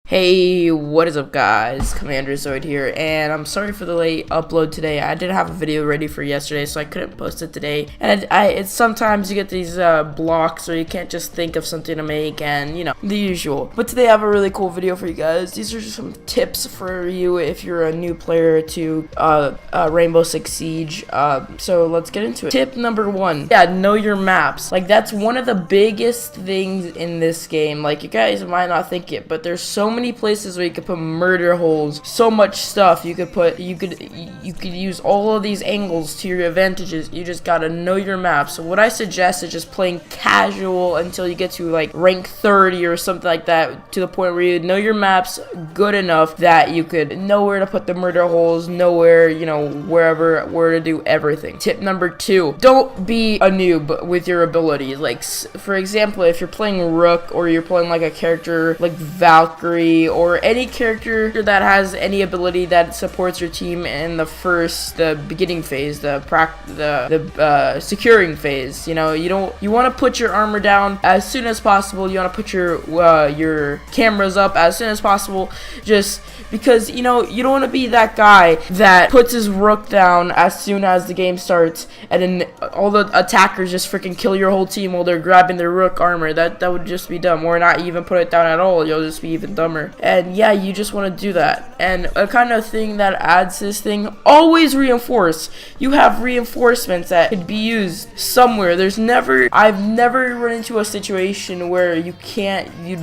Hey, what is up guys? Commander Zoid here, and I'm sorry for the late upload today. I did have a video ready for yesterday, so I couldn't post it today. And it's sometimes you get these blocks where you can't just think of something to make, and you know, the usual. But today I have a really cool video for you guys. These are just some tips for you if you're a new player to Rainbow Six Siege. So let's get into it. Tip number 1. Yeah, know your maps. Like, that's one of the biggest things in this game. Like, you guys might not think it, but there's so many places where you could put murder holes, so much stuff you could use all of these angles to your advantages. You just gotta know your map. So what I suggest is just playing casual until you get to like rank 30 or something like that, to the point where you know your maps good enough that you could know where to put the murder holes, know where, you know, where to do everything. Tip number 2, don't be a noob with your abilities. Like, for example, if you're playing Rook, or you're playing like a character like Valkyrie, or any character that has any ability that supports your team in the beginning phase, the securing phase. You know, you want to put your armor down as soon as possible. You want to put your cameras up as soon as possible, just because, you know, you don't want to be that guy that puts his Rook down as soon as the game starts, and then all the attackers just freaking kill your whole team while they're grabbing their Rook armor. That would just be dumb. Or not even put it down at all. You'll just be even dumber. And yeah, you just want to do that. And a kind of thing that adds this thing, always reinforce. You have reinforcements that could be used somewhere. I've never run into a situation where you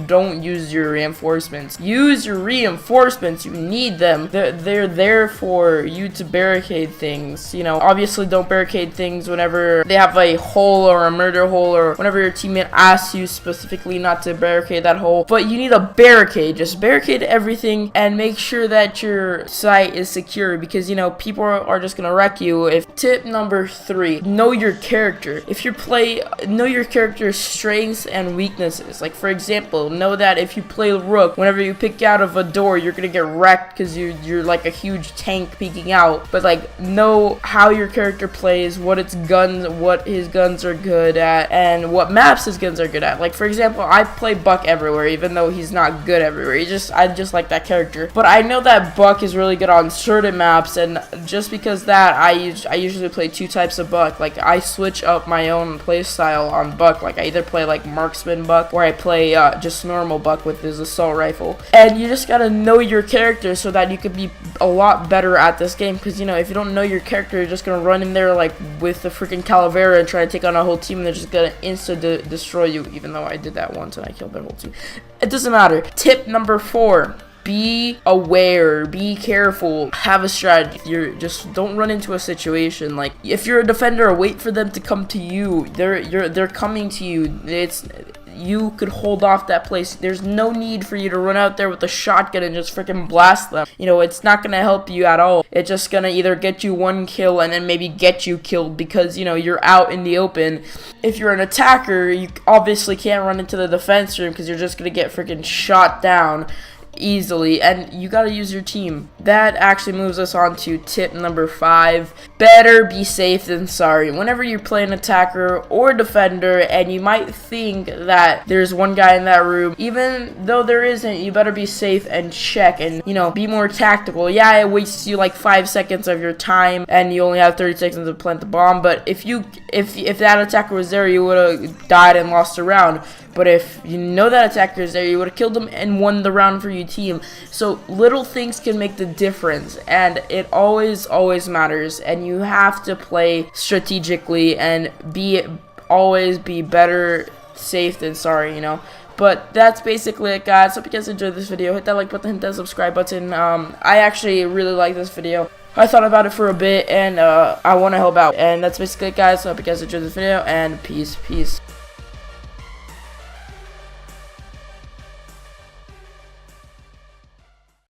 don't use your reinforcements. Use your reinforcements. You need them. They're there for you to barricade things. You know, obviously don't barricade things whenever they have a hole or a murder hole, or whenever your teammate asks you specifically not to barricade that hole. But you need a barricade. Just barricade everything and make sure that your site is secure, because, you know, people are just gonna wreck you. Tip number 3, know your character. Know your character's strengths and weaknesses. Like, for example, know that if you play Rook, whenever you pick out of a door, you're gonna get wrecked because you're like a huge tank peeking out. But like, know how your character plays, what his guns are good at, and what maps his guns are good at. Like, for example, I play Buck everywhere, even though he's not good everywhere. I just like that character. But I know that Buck is really good on certain maps, and just because that, I usually play 2 types of Buck. Like, I switch up my own play style on Buck. Like, I either play like Marksman Buck, or I play just normal Buck with his assault rifle. And you just gotta know your character so that you could be a lot better at this game. Because, you know, if you don't know your character, you're just gonna run in there like with the freaking Calavera and try to take on a whole team, and they're just gonna destroy you. Even though I did that once and I killed their whole team. It doesn't matter. Tip number 4. Be aware, be careful, have a strategy. Just don't run into a situation like, if you're a defender, wait for them to come to you. They're coming to you. You could hold off that place. There's no need for you to run out there with a shotgun and just freaking blast them. You know, it's not gonna help you at all. It's just gonna either get you 1 kill and then maybe get you killed, because, you know, you're out in the open. If you're an attacker, you obviously can't run into the defense room because you're just gonna get freaking shot down easily, and you gotta use your team. That actually moves us on to tip number 5. Better be safe than sorry. Whenever you play an attacker or defender and you might think that there's one guy in that room, even though there isn't, you better be safe and check, and, you know, be more tactical. Yeah, it wastes you like 5 seconds of your time and you only have 30 seconds to plant the bomb, but if that attacker was there, you would have died and lost a round. But if you know that attacker is there, you would have killed them and won the round for your team. So little things can make the difference, and it always matters. And you have to play strategically and always be better safe than sorry, you know. But that's basically it, guys. Hope you guys enjoyed this video. Hit that like button, hit that subscribe button. I actually really like this video. I thought about it for a bit, and I want to help out. And that's basically it, guys. So hope you guys enjoyed this video, and peace.